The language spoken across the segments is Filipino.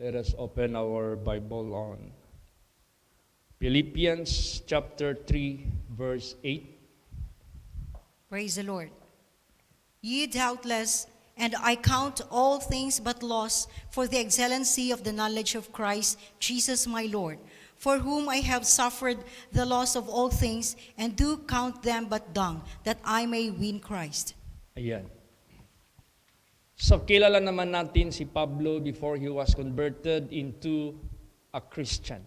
Let us open our Bible on Philippians chapter 3, verse 8. Praise the Lord. Ye doubtless, and I count all things but loss for the excellency of the knowledge of Christ Jesus my Lord, for whom I have suffered the loss of all things, and do count them but dung, that I may win Christ. Ayan. So kilala naman natin si Pablo before he was converted into a Christian.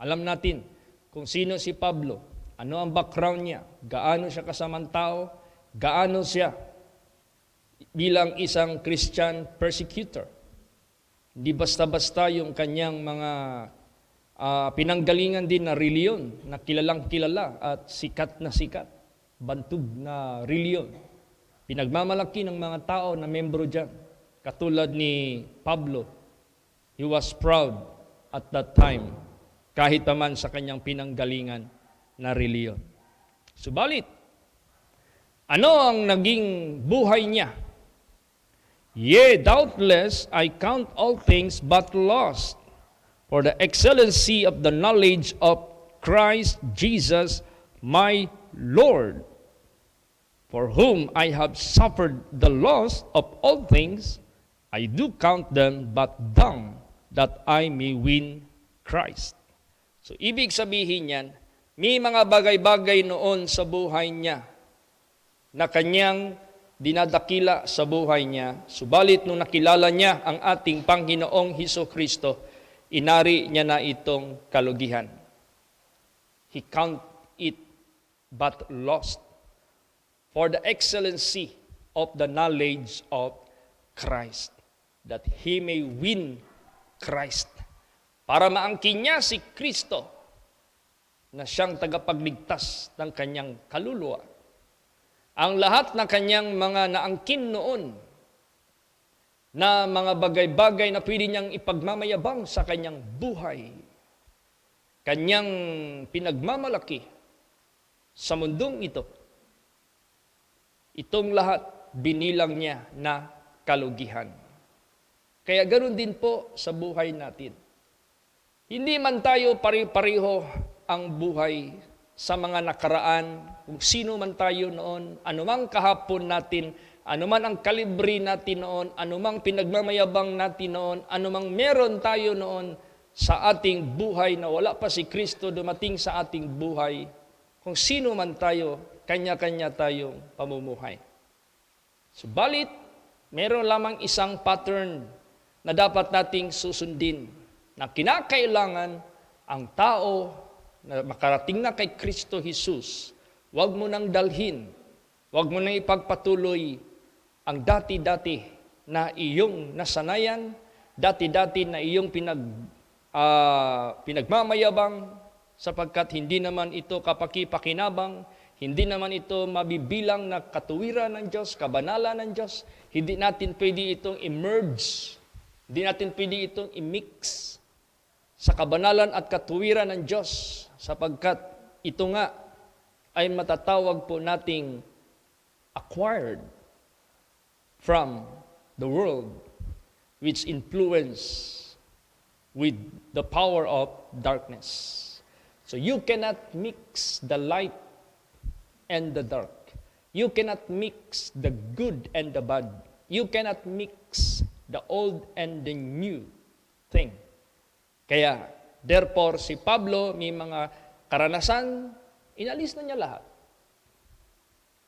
Alam natin kung sino si Pablo, ano ang background niya, gaano siya kasamang tao, gaano siya bilang isang Christian persecutor. Hindi basta-basta yung kanyang mga pinanggalingan din na reliyon na kilalang kilala at sikat na sikat, bantog na reliyon. Pinagmamalaki ng mga tao na membro dyan. Katulad ni Pablo, he was proud at that time, kahit naman sa kanyang pinanggalingan na reliyon. Subalit, ano ang naging buhay niya? Yea, doubtless, I count all things but lost for the excellency of the knowledge of Christ Jesus my Lord, for whom I have suffered the loss of all things. I do count them but dung, that I may win Christ. So, ibig sabihin yan, may mga bagay-bagay noon sa buhay niya na kanyang dinadakila sa buhay niya. Subalit nung nakilala niya ang ating Panginoong Hesus-Kristo, inari niya na itong kalugihan. He count it but lost for the excellency of the knowledge of Christ, that he may win Christ. Para maangkin niya si Kristo na siyang tagapagligtas ng kanyang kaluluwa. Ang lahat ng kanyang mga naangkin noon na mga bagay-bagay na pwede niyang ipagmamayabang sa kanyang buhay, kanyang pinagmamalaki sa mundong ito, itong lahat binilang niya na kalugihan. Kaya ganoon din po sa buhay natin. Hindi man tayo pare-pareho ang buhay sa mga nakaraan, kung sino man tayo noon, anumang kahapon natin, anuman ang kalibre natin noon, anumang pinagmamayabang natin noon, anumang meron tayo noon sa ating buhay na wala pa si Kristo dumating sa ating buhay, kung sino man tayo, kanya-kanya tayong pamumuhay. Subalit, meron lamang isang pattern na dapat nating susundin, na kinakailangan ang tao na makarating na kay Kristo Jesus, huwag mo nang dalhin, huwag mo nang ipagpatuloy ang dati-dati na iyong nasanayan, dati-dati na iyong pinagmamayabang, sapagkat hindi naman ito kapaki-pakinabang, hindi naman ito mabibilang na katuwiran ng Diyos, kabanalan ng Diyos. Hindi natin pwede itong i-merge, hindi natin pwede itong i-mix sa kabanalan at katuwiran ng Diyos, sapagkat ito nga ay matatawag po nating acquired from the world, which influence with the power of darkness. So you cannot mix the light and the dark. You cannot mix the good and the bad. You cannot mix the old and the new thing. Kaya, therefore, si Pablo may mga karanasan, inalis na niya lahat.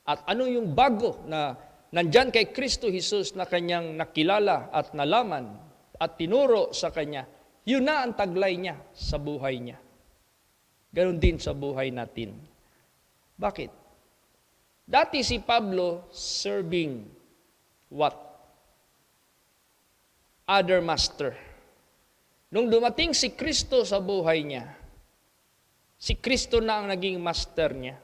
At ano yung bago na nandyan kay Kristo Jesus na kanyang nakilala at nalaman at tinuro sa kanya, yun na ang taglay niya sa buhay niya. Ganon din sa buhay natin. Bakit? Dati si Pablo serving what? Other master. Nung dumating si Kristo sa buhay niya, si Kristo na ang naging master niya.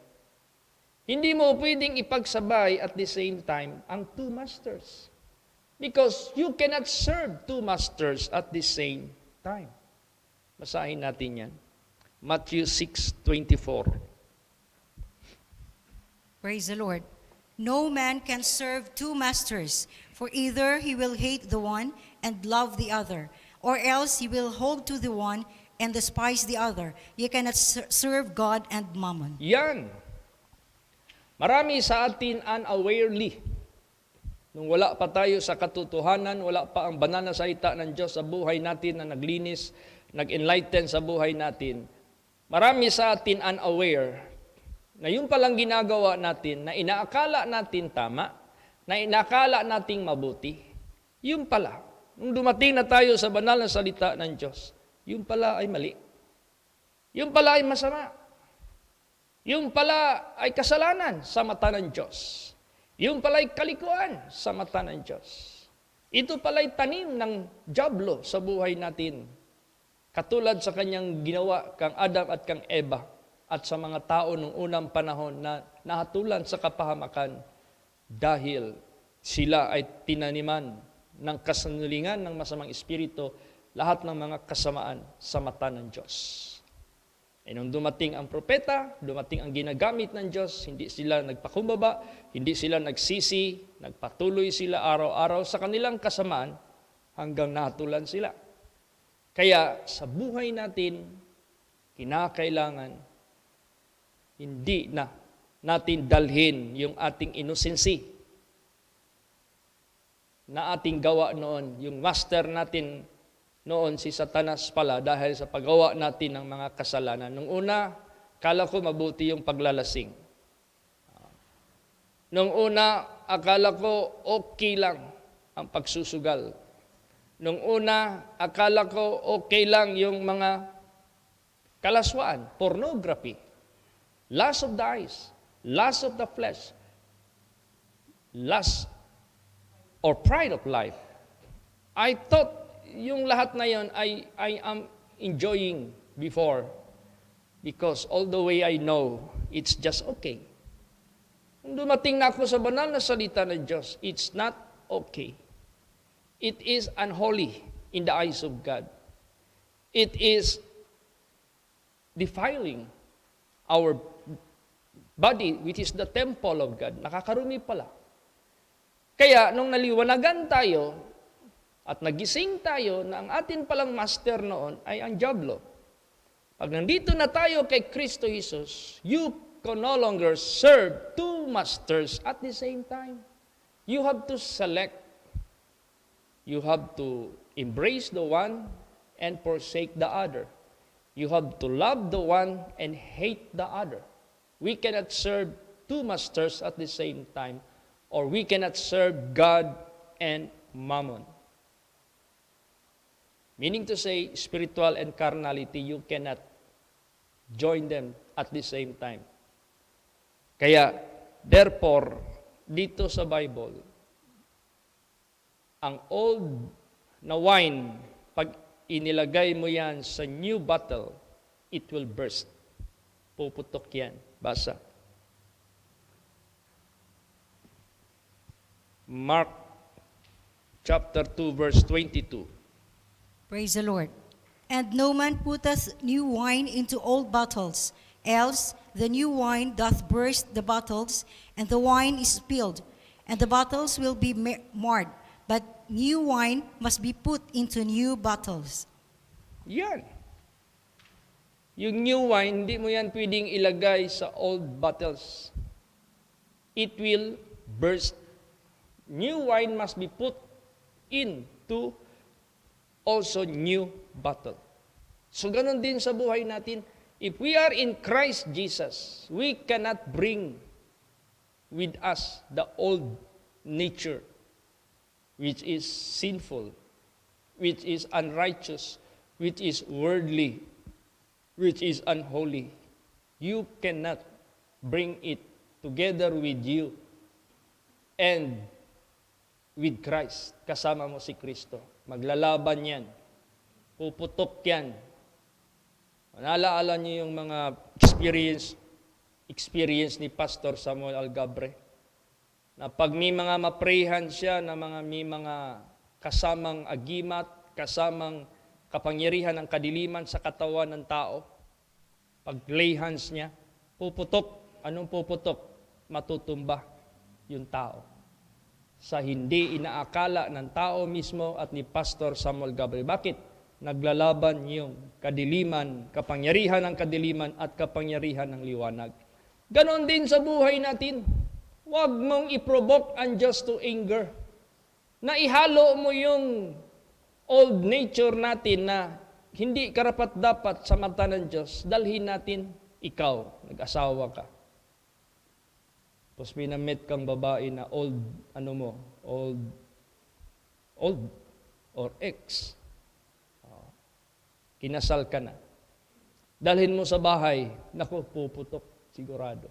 Hindi mo pwedeng ipagsabay at the same time ang two masters. Because you cannot serve two masters at the same time. Basahin natin yan. Matthew 6:24. Praise the Lord. No man can serve two masters, for either he will hate the one and love the other, or else you will hold to the one and despise the other. You cannot serve God and mammon. Yan. Marami sa atin unawarely. Nung wala pa tayo sa katotohanan, wala pa ang banal na salita ng Diyos sa buhay natin na naglinis, nag-enlighten sa buhay natin. Marami sa atin unaware na yun palang ginagawa natin na inaakala natin tama, na inaakala nating mabuti. Yun pala. Nung dumating na tayo sa banal na salita ng Diyos, yun pala ay mali. Yun pala ay masama. Yun pala ay kasalanan sa mata ng Diyos. Yung pala'y kalikuan sa mata ng Diyos. Ito pala'y tanim ng dyablo sa buhay natin. Katulad sa kanyang ginawa kang Adam at kang Eva at sa mga tao nung unang panahon na nahatulan sa kapahamakan dahil sila ay tinaniman ng kasanulingan ng masamang espiritu, lahat ng mga kasamaan sa mata ng Diyos. E nung dumating ang propeta, dumating ang ginagamit ng Diyos, hindi sila nagpakumbaba, hindi sila nagsisi, nagpatuloy sila araw-araw sa kanilang kasamaan hanggang natulan sila. Kaya sa buhay natin, kinakailangan hindi na natin dalhin yung ating inosency na ating gawa noon, yung master natin noon si Satanas pala dahil sa paggawa natin ng mga kasalanan. Nung una, akala ko mabuti yung paglalasing. Nung una, akala ko okay lang ang pagsusugal. Nung una, akala ko okay lang yung mga kalaswaan, pornography, lust of the eyes, lust of the flesh, lust or pride of life. I thought yung lahat na yon I am enjoying before because all the way I know it's just okay. Nung dumating na ako sa banal na salita ng Diyos, it's not okay. It is unholy in the eyes of God. It is defiling our body, which is the temple of God. Nakakarumi pala. Kaya nung naliwanagan tayo, at nagising tayo na ang atin palang master noon ay ang dyablo. Pag nandito na tayo kay Kristo Jesus, you can no longer serve two masters at the same time. You have to select. You have to embrace the one and forsake the other. You have to love the one and hate the other. We cannot serve two masters at the same time, or we cannot serve God and mammon. Meaning to say, spiritual and carnality, you cannot join them at the same time. Kaya, therefore, dito sa Bible, ang old na wine, pag inilagay mo yan sa new bottle, it will burst. Puputok yan. Basa. Mark chapter 2, verse 22. Praise the Lord. And no man putteth new wine into old bottles, else the new wine doth burst the bottles, and the wine is spilled, and the bottles will be marred. But new wine must be put into new bottles. Yan. Yung new wine, hindi mo yan pwedeng ilagay sa old bottles. It will burst. New wine must be put into also new bottle. So ganun din sa buhay natin. If we are in Christ Jesus, we cannot bring with us the old nature, which is sinful, which is unrighteous, which is worldly, which is unholy. You cannot bring it together with you and with Christ. Kasama mo si Kristo. Maglalaban yan. Puputok yan. Nalaala niyo yung mga experience ni Pastor Samuel Algabre, na pag may mga maprehan siya, na may mga kasamang agimat, kasamang kapangyarihan ng kadiliman sa katawan ng tao, pag lay hands niya, puputok. Anong puputok? Matutumba yung tao. Sa hindi inaakala ng tao mismo at ni Pastor Samuel Gabriel. Bakit? naglalaban yung kadiliman, kapangyarihan ng kadiliman at kapangyarihan ng liwanag. Ganon din sa buhay natin. Huwag mong i-provoke ang Diyos to anger. Na ihalo mo yung old nature natin na hindi karapat-dapat sa mata ng Diyos. Dalhin natin, ikaw, nag-asawa ka. Tapos pinamit kang babae na old or ex. Kinasal ka na. Dalhin mo sa bahay, naku, puputok, sigurado.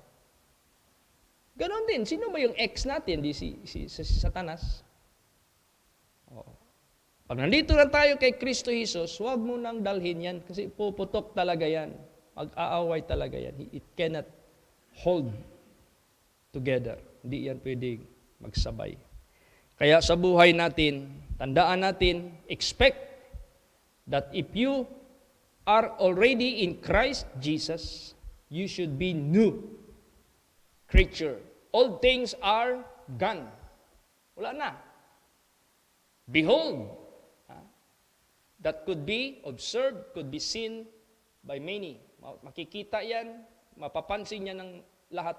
Ganon din, sino ba yung ex natin? Di si Satanas? Oo. Pag nandito na tayo kay Kristo Jesus, huwag mo nang dalhin yan kasi puputok talaga yan. Mag-aaway talaga yan. It cannot hold together. Hindi yan pwedeng magsabay. Kaya sa buhay natin, tandaan natin, expect that if you are already in Christ Jesus, you should be new creature. All things are gone. Wala na. Behold, that could be observed, could be seen by many. Makikita yan, mapapansin yan ng lahat.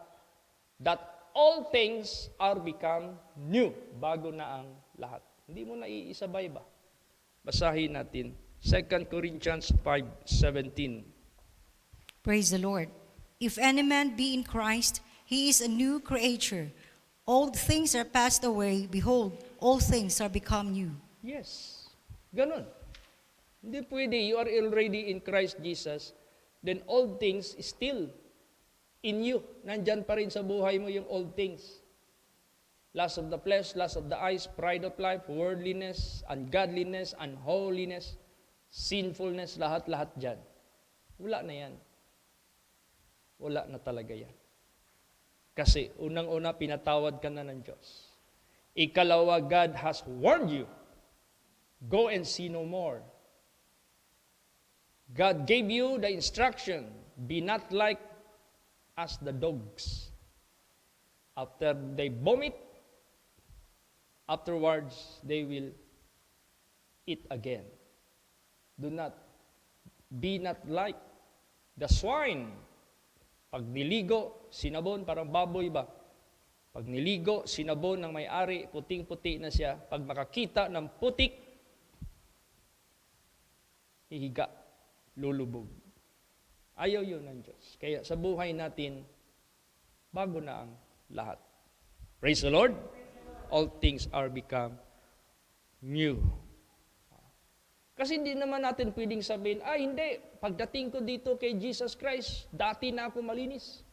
That all things are become new. Bago na ang lahat. Hindi mo na iisabay ba? Basahin natin. 2 Corinthians 5:17. Praise the Lord. If any man be in Christ, he is a new creature. Old things are passed away. Behold, all things are become new. Yes. Ganon. Hindi pwede. You are already in Christ Jesus. Then old things is still in you. Nandyan pa rin sa buhay mo yung old things. Lust of the flesh, lust of the eyes, pride of life, worldliness, ungodliness, unholiness, sinfulness, lahat-lahat dyan. Wala na yan. Wala na talaga yan. Kasi unang-una, pinatawad ka na ng Diyos. Ikalawa, God has warned you. Go and sin no more. God gave you the instruction, be not like as the dogs. After they vomit, afterwards they will eat again. Be not like the swine. Pag niligo, sinabon, parang baboy ba? Pag niligo, sinabon ng may-ari, puting-puti na siya. Pag makakita ng putik, hihiga, lulubog. Ayaw yun ng Diyos. Kaya sa buhay natin, bago na ang lahat. Praise the Lord. All things are become new. Kasi hindi naman natin pwedeng sabihin, hindi, pagdating ko dito kay Jesus Christ, dati na ako malinis.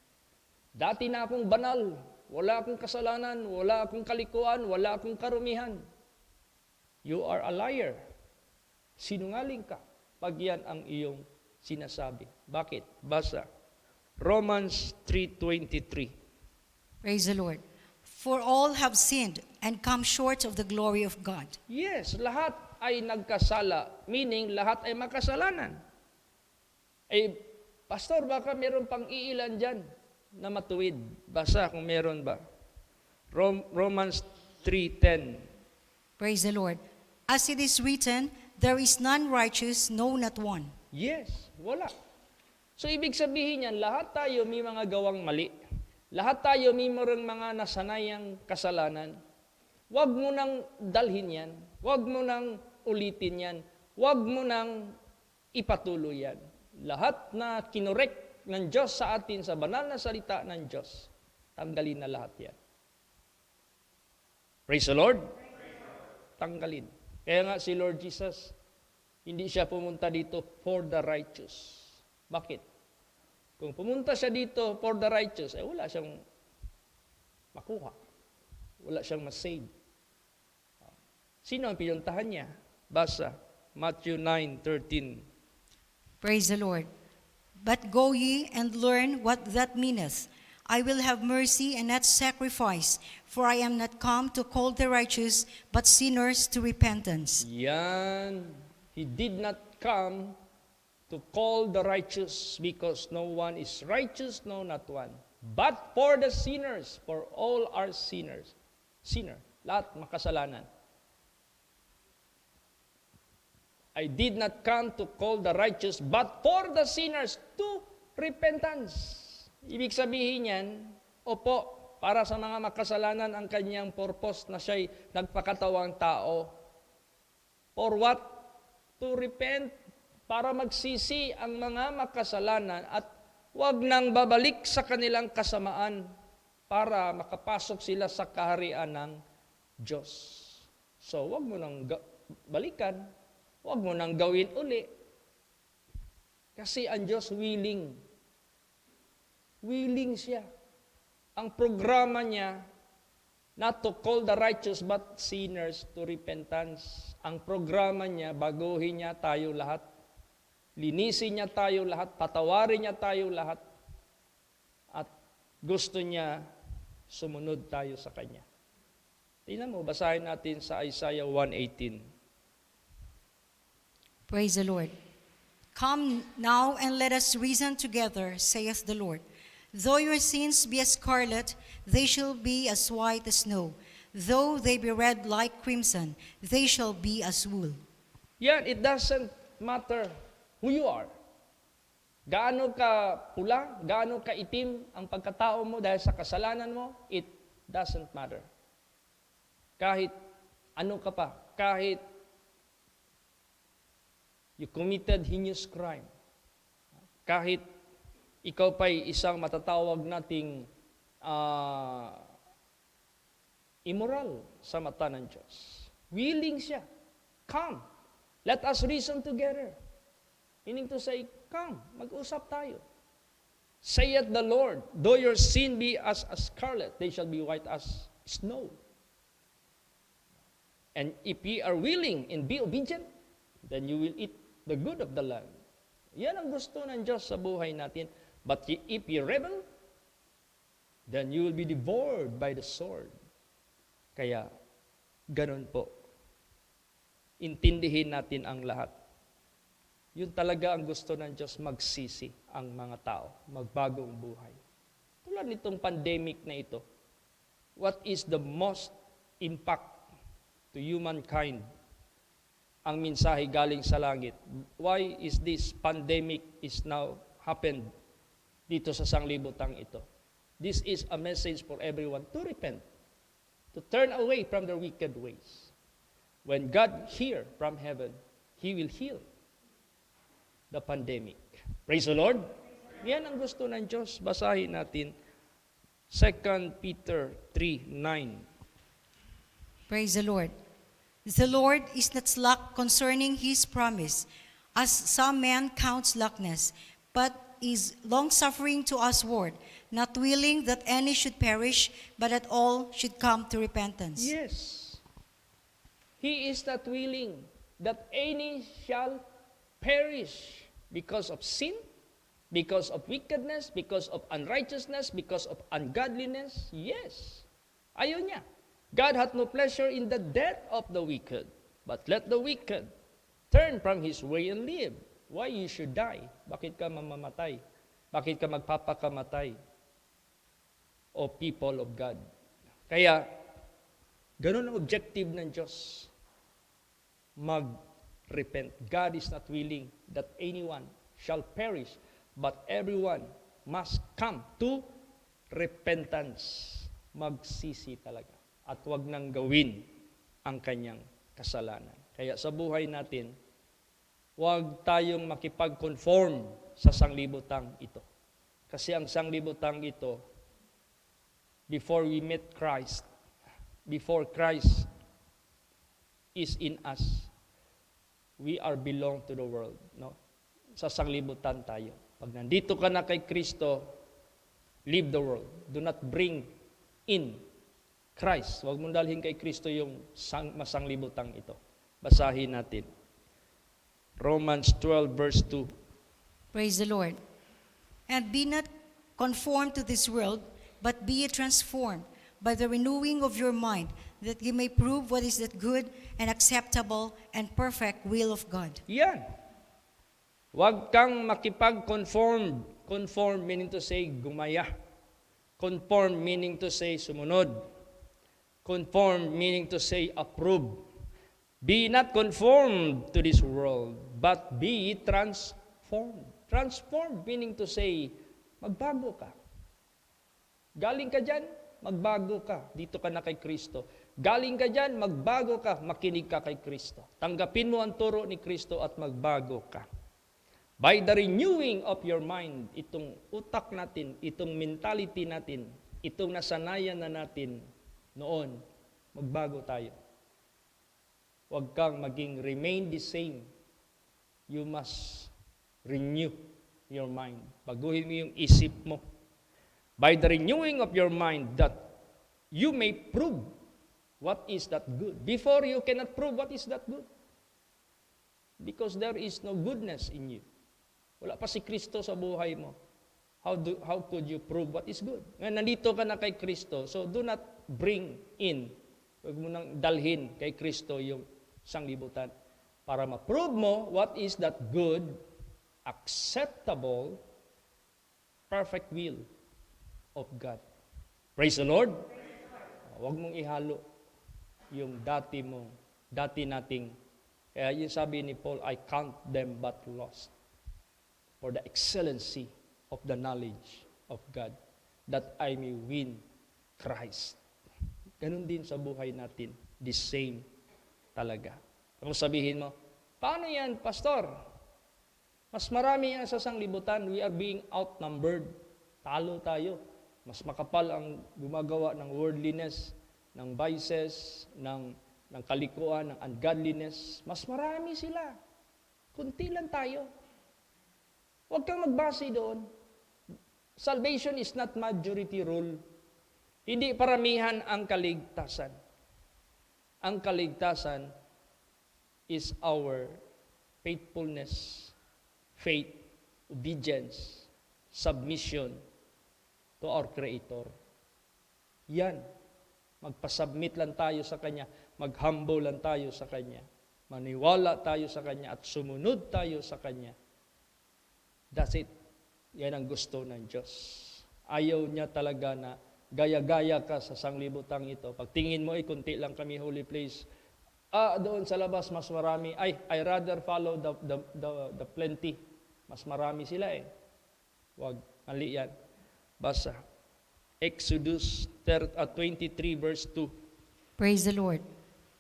Dati na akong banal. Wala akong kasalanan, wala akong kalikuan, wala akong karumihan. You are a liar. Sinungaling ka pag yan ang iyong sinasabi. Bakit? Basa. Romans 3:23. Praise the Lord. For all have sinned and come short of the glory of God. Yes, lahat ay nagkasala, meaning lahat ay makasalanan. Pastor, baka meron pang iilan dyan na matuwid. Basa kung meron ba. Romans 3:10. Praise the Lord. As it is written, there is none righteous, no, not one. Yes, wala. So ibig sabihin yan, lahat tayo may mga gawang mali. Lahat tayo may mga nasanayang kasalanan. Huwag mo nang dalhin yan. Huwag mo nang ulitin yan. Huwag mo nang ipatuloy yan. Lahat na kinorek ng Diyos sa atin sa banal na salita ng Diyos, tanggalin na lahat yan. Praise the Lord. Tanggalin. Kaya nga si Lord Jesus, hindi siya pumunta dito for the righteous. Bakit? Kung pumunta siya dito for the righteous, wala siyang makuha. Wala siyang masave. Sino ang pinuntahan niya? Basa, Matthew 9:13. Praise the Lord. But go ye and learn what that meaneth. I will have mercy and not sacrifice, for I am not come to call the righteous, but sinners to repentance. Yan. He did not come to call the righteous because no one is righteous, no, not one. But for the sinners, for all are sinners. Sinner. Lahat makasalanan. I did not come to call the righteous, but for the sinners to repentance. Ibig sabihin yan, opo, para sa mga makasalanan ang kanyang purpose na siya'y nagpakatawang tao. For what? To repent, para magsisi ang mga makasalanan at huwag nang babalik sa kanilang kasamaan para makapasok sila sa kaharian ng Diyos. So, huwag mo nang balikan, huwag mo nang gawin uli. Kasi ang Diyos willing. Willing siya. Ang programa niya, not to call the righteous but sinners to repentance. Ang programa niya, baguhin niya tayo lahat. Linisin niya tayo lahat, patawarin niya tayo lahat. At gusto niya sumunod tayo sa Kanya. Tingnan mo, basahin natin sa Isaiah 1:18. Praise the Lord. Come now and let us reason together, saith the Lord. Though your sins be as scarlet, they shall be as white as snow. Though they be red like crimson, they shall be as wool. Yan, it doesn't matter who you are. Gaano ka pula, gaano ka itim ang pagkatao mo dahil sa kasalanan mo, it doesn't matter. Kahit ano ka pa, kahit you committed heinous crime, kahit ikaw pa'y isang matatawag nating immoral sa mata ng Diyos. Willing siya. Come. Let us reason together. Meaning to say, come, mag-usap tayo. Saith the Lord, though your sin be as scarlet, they shall be white as snow. And if ye are willing and be obedient, then you will eat the good of the land. Yan ang gusto ng Diyos sa buhay natin. But if ye rebel, then you will be devoured by the sword. Kaya, ganun po. Intindihin natin ang lahat. Yun talaga ang gusto ng Diyos, magsisi ang mga tao, magbagong buhay. Tulad nitong pandemic na ito, what is the most impact to humankind? Ang mensahe galing sa langit. Why is this pandemic is now happened dito sa sanglibutang ito? This is a message for everyone to repent, to turn away from their wicked ways. When God hear from heaven, He will heal the pandemic. Praise the Lord. Yan ang gusto ng Diyos. Basahin natin 2 Peter 3:9. Praise the Lord. The Lord is not slack concerning His promise, as some men count slackness, but is long-suffering to usward, not willing that any should perish, but that all should come to repentance. Yes. He is not willing that any shall perish because of sin, because of wickedness, because of unrighteousness, because of ungodliness. Yes. Ayaw niya. God hath no pleasure in the death of the wicked, but let the wicked turn from his way and live. Why you should die? Bakit ka mamamatay? Bakit ka magpapakamatay? O people of God. Kaya, ganun ang objective ng Diyos. Mag-repent. God is not willing that anyone shall perish, but everyone must come to repentance. Magsisi talaga. At wag nang gawin ang kanyang kasalanan. Kaya sa buhay natin, huwag tayong makipag-conform sa sanglibutang ito. Kasi ang sanglibutang ito, before we meet Christ, before Christ is in us, we are belong to the world. No? Sa sanglibutan tayo. Pag nandito ka na kay Kristo, leave the world. Do not bring in Christ. Huwag mong dalhin kay Kristo yung masanglibutang ito. Basahin natin. Romans 12 verse 2. Praise the Lord. And be not conformed to this world, but be ye transformed by the renewing of your mind, that ye may prove what is that good and acceptable and perfect will of God. Yan. Huwag kang makipag-conform. Conform meaning to say gumaya. Conform meaning to say sumunod. Conform meaning to say approve. Be not conformed to this world, but be transformed. Transformed meaning to say, magbago ka. Galing ka dyan, magbago ka. Dito ka na kay Kristo. Galing ka dyan, magbago ka, makinig ka kay Kristo. Tanggapin mo ang turo ni Kristo at magbago ka. By the renewing of your mind, itong utak natin, itong mentality natin, itong nasanayan na natin noon, magbago tayo. Huwag kang maging remain the same. You must renew your mind. Baguhin mo yung isip mo. By the renewing of your mind that you may prove what is that good. Before you cannot prove what is that good. Because there is no goodness in you. Wala pa si Kristo sa buhay mo. How could you prove what is good? Ngayon, nandito ka na kay Kristo, so do not bring in, huwag mo nang dalhin kay Kristo yung sanglibutan para ma-prove mo what is that good, acceptable, perfect will of God. Praise the Lord. Huwag mong ihalo yung dati nating, kaya yung sabi ni Paul, I count them but lost for the excellency of the knowledge of God, that I may win Christ. Ganun din sa buhay natin, the same talaga. Kung sabihin mo, paano yan, Pastor? Mas marami yan sa sanglibutan, we are being outnumbered. Talo tayo. Mas makapal ang gumagawa ng worldliness, ng vices, ng kalikuan, ng ungodliness. Mas marami sila. Kunti lang tayo. Huwag kang magbase doon. Salvation is not majority rule. Hindi paramihan ang kaligtasan. Ang kaligtasan is our faithfulness, faith, obedience, submission to our Creator. Yan. Magpasubmit lang tayo sa Kanya. Mag-humble lang tayo sa Kanya. Maniwala tayo sa Kanya at sumunod tayo sa Kanya. That's it. Yan ang gusto ng Diyos. Ayaw niya talaga na gaya-gaya ka sa sanglibutang ito. Pag tingin mo, kunti lang kami holy place. Doon sa labas, mas marami. I rather follow the plenty. Mas marami sila eh. Wag, mali yan. Basa. Exodus 23 verse 2. Praise the Lord.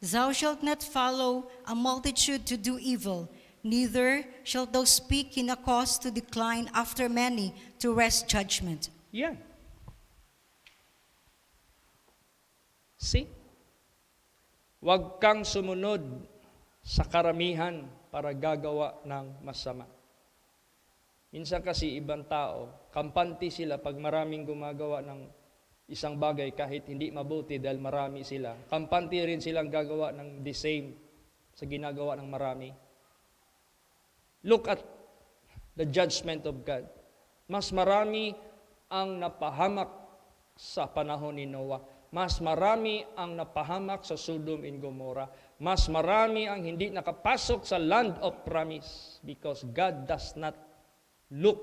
Thou shalt not follow a multitude to do evil, neither shalt thou speak in a cause to decline after many to wrest judgment. Yan. See? Huwag kang sumunod sa karamihan para gagawa ng masama. Minsan kasi ibang tao, kampante sila pag maraming gumagawa ng isang bagay kahit hindi mabuti dahil marami sila. Kampante rin silang gagawa ng the same sa ginagawa ng marami. Look at the judgment of God. Mas marami ang napahamak sa panahon ni Noah. Mas marami ang napahamak sa Sodom and Gomorrah. Mas marami ang hindi nakapasok sa land of promise because God does not look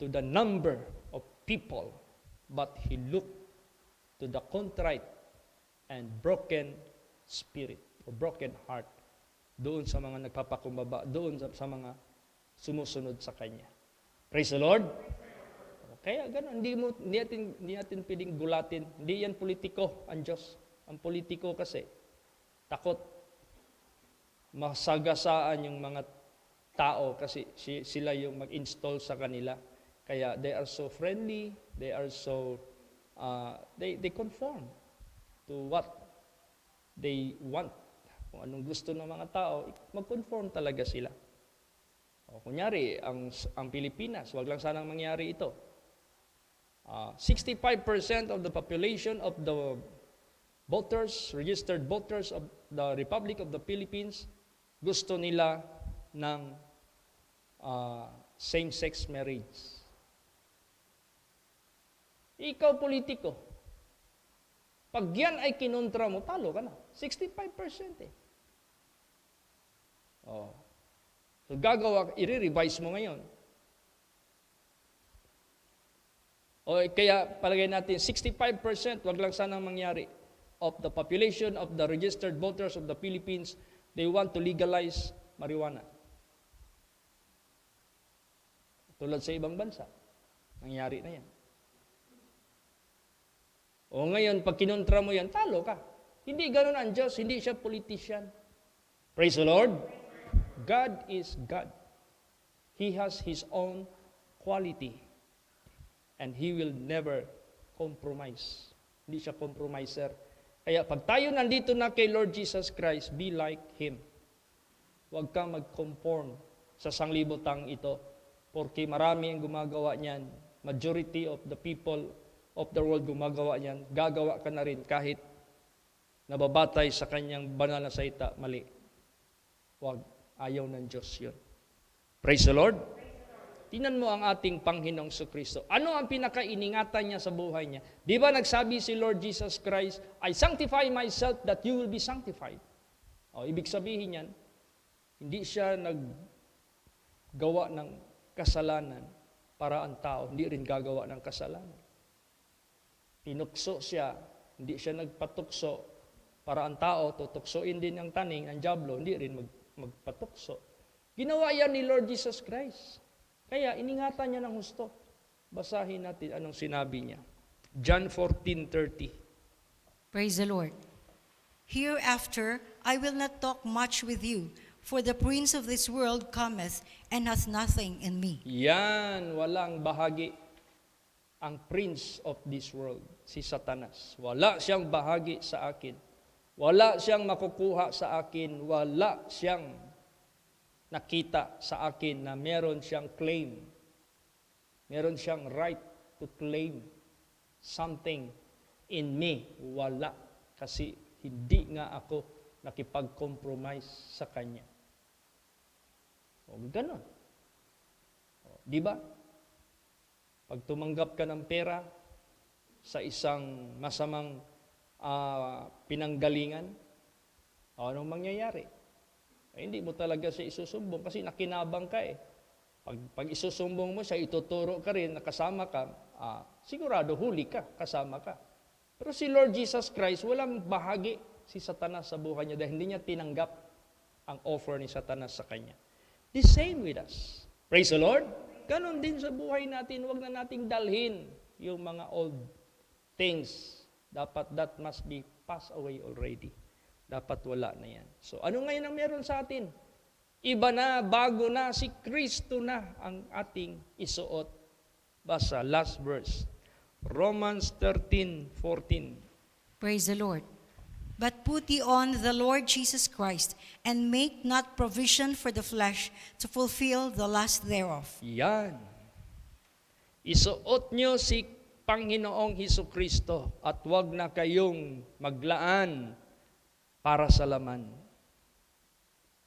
to the number of people, but He look to the contrite and broken spirit o broken heart. Doon sa mga nagpapakumbaba, doon sa mga sumusunod sa Kanya. Praise the Lord. Kaya gano'n, hindi natin pwedeng gulatin. Hindi yan politiko ang Diyos. Ang politiko kasi, takot masagasaan yung mga tao kasi sila yung mag-install sa kanila. Kaya they are so friendly, they are so, they conform to what they want. Kung anong gusto ng mga tao, mag-conform talaga sila. O, kunyari, ang Pilipinas, wag lang sanang mangyari ito. 65% of the population of the voters, registered voters of the Republic of the Philippines, gusto nila ng same-sex marriage. Ikaw, politiko, pag yan ay kinontra mo, talo ka na. 65% eh. Oh. So i-revise mo ngayon. O kaya palagay natin, 65%, wag lang sanang mangyari. of the population of the registered voters of the Philippines, they want to legalize marijuana. Tulad sa ibang bansa, nangyari na yan. O ngayon, pag kinontra mo yan, talo ka. Hindi ganun ang Diyos, hindi siya politician. Praise the Lord. God is God. He has His own quality. And He will never compromise. Hindi siya compromiser. Kaya pag tayo nandito na kay Lord Jesus Christ, be like Him. Huwag kang mag-conform sa sanglibotang ito. Porque marami ang gumagawa niyan. Majority of the people of the world gumagawa niyan. Gagawa ka na rin kahit nababatay sa kanyang banal na salita, mali. Huwag, ayaw ng Diyos yun. Praise the Lord. Tingnan mo ang ating Panginoong Kristo. Ano ang pinakainingatan niya sa buhay niya? Di ba nagsabi si Lord Jesus Christ, I sanctify myself that you will be sanctified. O, ibig sabihin yan, hindi siya naggawa ng kasalanan para ang tao, hindi rin gagawa ng kasalanan. Tinukso siya, hindi siya nagpatukso para ang tao, tutuksoin din ang taning, ang diablo, hindi rin magpatukso. Ginawa yan ni Lord Jesus Christ. Kaya iningatan niya ng husto. Basahin natin anong sinabi niya. John 14:30. Praise the Lord. Hereafter I will not talk much with you, for the prince of this world cometh and hath nothing in me. Yan, walang bahagi ang prince of this world, si Satanas. Wala siyang bahagi sa akin. Wala siyang makukuha sa akin. Wala siyang nakita sa akin na meron siyang claim. Meron siyang right to claim something in me. Wala. Kasi hindi nga ako nakipag-compromise sa kanya. O, ganun. O, di ba? Pag tumanggap ka ng pera sa isang masamang pinanggalingan, anong mangyayari? Hindi mo talaga siya isusumbong kasi nakinabang ka eh. Pag isusumbong mo siya, ituturo ka rin, nakasama ka, sigurado huli ka, kasama ka. Pero si Lord Jesus Christ, walang bahagi si Satanas sa buhay niya dahil hindi niya tinanggap ang offer ni Satanas sa kanya. The same with us. Praise the Lord. Ganon din sa buhay natin, huwag na nating dalhin yung mga old things. Dapat that must be passed away already. Dapat wala na yan. So ano ngayon ang meron sa atin? Iba na, bago na, si Kristo na ang ating isuot. Basa, last verse. Romans 13:14. Praise the Lord. But put ye on the Lord Jesus Christ, and make not provision for the flesh to fulfill the lust thereof. Yan. Isuot nyo si Panginoong Hesukristo at huwag na kayong maglaan para sa laman,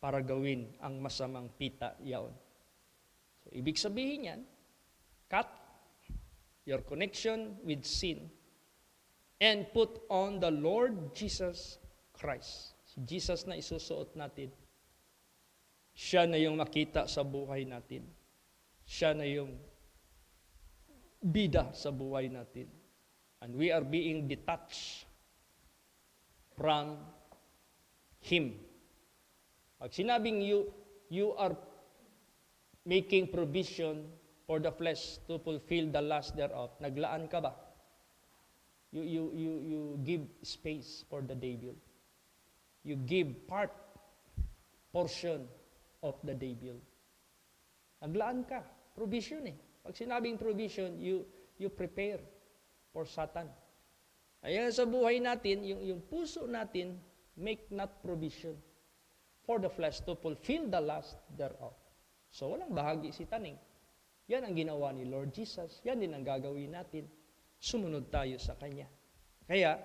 para gawin ang masamang pita yaon. So, ibig sabihin yan, cut your connection with sin and put on the Lord Jesus Christ. Si Jesus na isusuot natin. Siya na yung makita sa buhay natin. Siya na yung bida sa buhay natin. And we are being detached from Him. Pag sinabing you are making provision for the flesh to fulfill the lust thereof, naglaan ka ba? You give space for the devil. You give portion of the devil. Naglaan ka. Provision eh. Pag sinabing provision, you prepare for Satan. Ayan sa buhay natin, yung puso natin, make not provision for the flesh to fulfill the lust thereof. So walang bahagi si taning. Yan ang ginawa ni Lord Jesus. Yan din ang gagawin natin. Sumunod tayo sa Kanya. Kaya,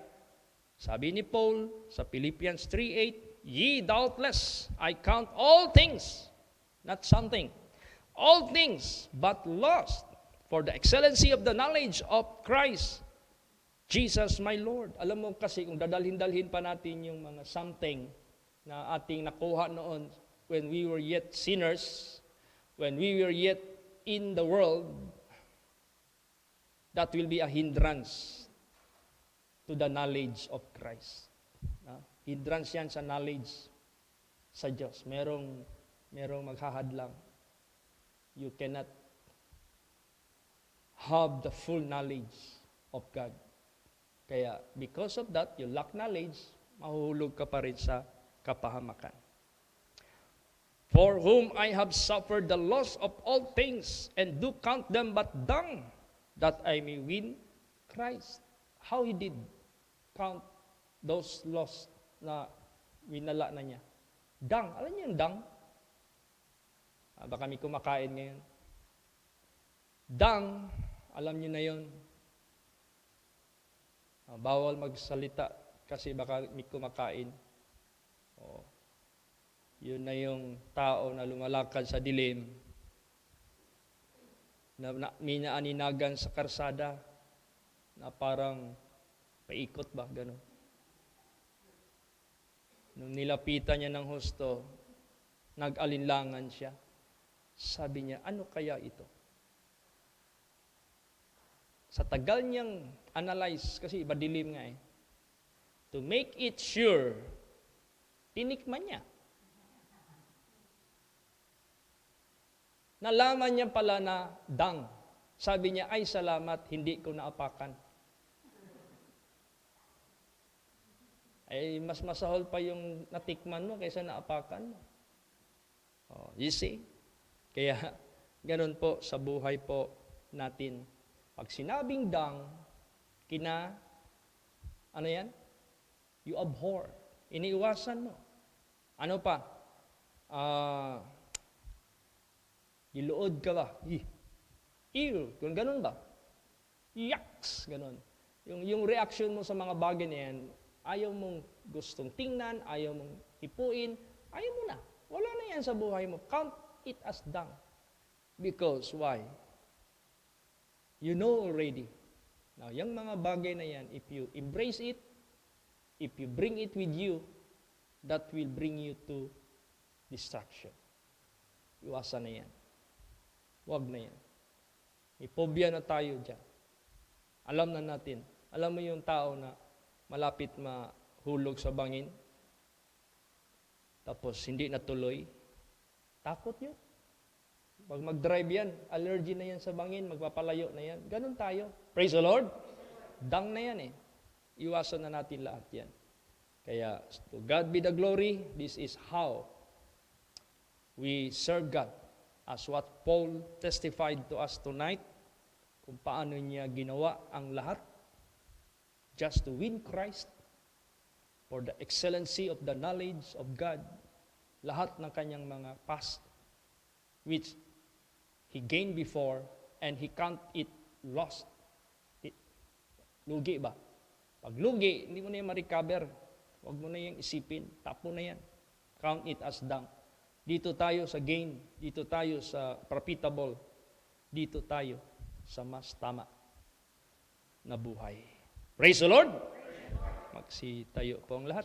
sabi ni Paul sa Philippians 3:8, Ye doubtless, I count all things, not something, all things but lost for the excellency of the knowledge of Christ, Jesus my Lord. Alam mo kasi kung dadalhin-dalhin pa natin yung mga something na ating nakuha noon when we were yet sinners, when we were yet in the world, that will be a hindrance to the knowledge of Christ. Hindrance yan sa knowledge sa Diyos. Merong maghahadlang. You cannot have the full knowledge of God. Kaya because of that, you lack knowledge, mahuhulog ka pa rin sa kapahamakan. For whom I have suffered the loss of all things, and do count them but dung, that I may win Christ. How he did count those loss na winala na niya. Dung. Alam niyo yung dung? Baka may kumakain ngayon. Dung, alam niyo na yun. Bawal magsalita kasi baka may kumakain. Yun na yung tao na lumalakad sa dilim, na minaaninagan sa karsada, na parang paikot ba, gano'n. Nung nilapitan niya ng husto, nag-alinlangan siya. Sabi niya, ano kaya ito? Sa tagal niyang analyze, kasi iba dilim nga eh, to make it sure, tinikman niya. Nalaman niya pala na dung. Sabi niya, ay salamat, hindi ko naapakan. Ay mas masahol pa yung natikman mo kaysa naapakan mo. You see? Kaya ganun po sa buhay po natin. Pag sinabing dung, ano yan? You abhor. Iniiwasan mo. Ano pa? Iluod ka ba? Ew, kung ganun ba? Yucks, ganun. Yung reaction mo sa mga bagay na yan, ayaw mong gustong tingnan, ayaw mong ipuin, ayaw mo na. Wala na yan sa buhay mo. Count it as dung. Because, why? You know already. Now, yung mga bagay na yan, if you embrace it, if you bring it with you, that will bring you to destruction. Iwasan na yan. Huwag na yan. May phobia na tayo dyan. Alam na natin. Alam mo yung tao na malapit mahulog sa bangin, tapos hindi natuloy, takot yun. Pag mag-drive yan, allergy na yan sa bangin, magpapalayo na yan. Ganun tayo. Praise the Lord. Dung na yan eh. Iwasan na natin lahat yan. Kaya, to God be the glory, this is how we serve God. As what Paul testified to us tonight, kung paano niya ginawa ang lahat just to win Christ for the excellency of the knowledge of God. Lahat ng kanyang mga past, which he gained before, and he count it lost. Lugi ba? Pag lugi, hindi mo na yung ma-recover. Huwag mo na yung isipin. Tapo na yan. Count it as dung. Dito tayo sa gain. Dito tayo sa profitable. Dito tayo sa mas tama na buhay. Praise the Lord! Magsitayo po ang lahat.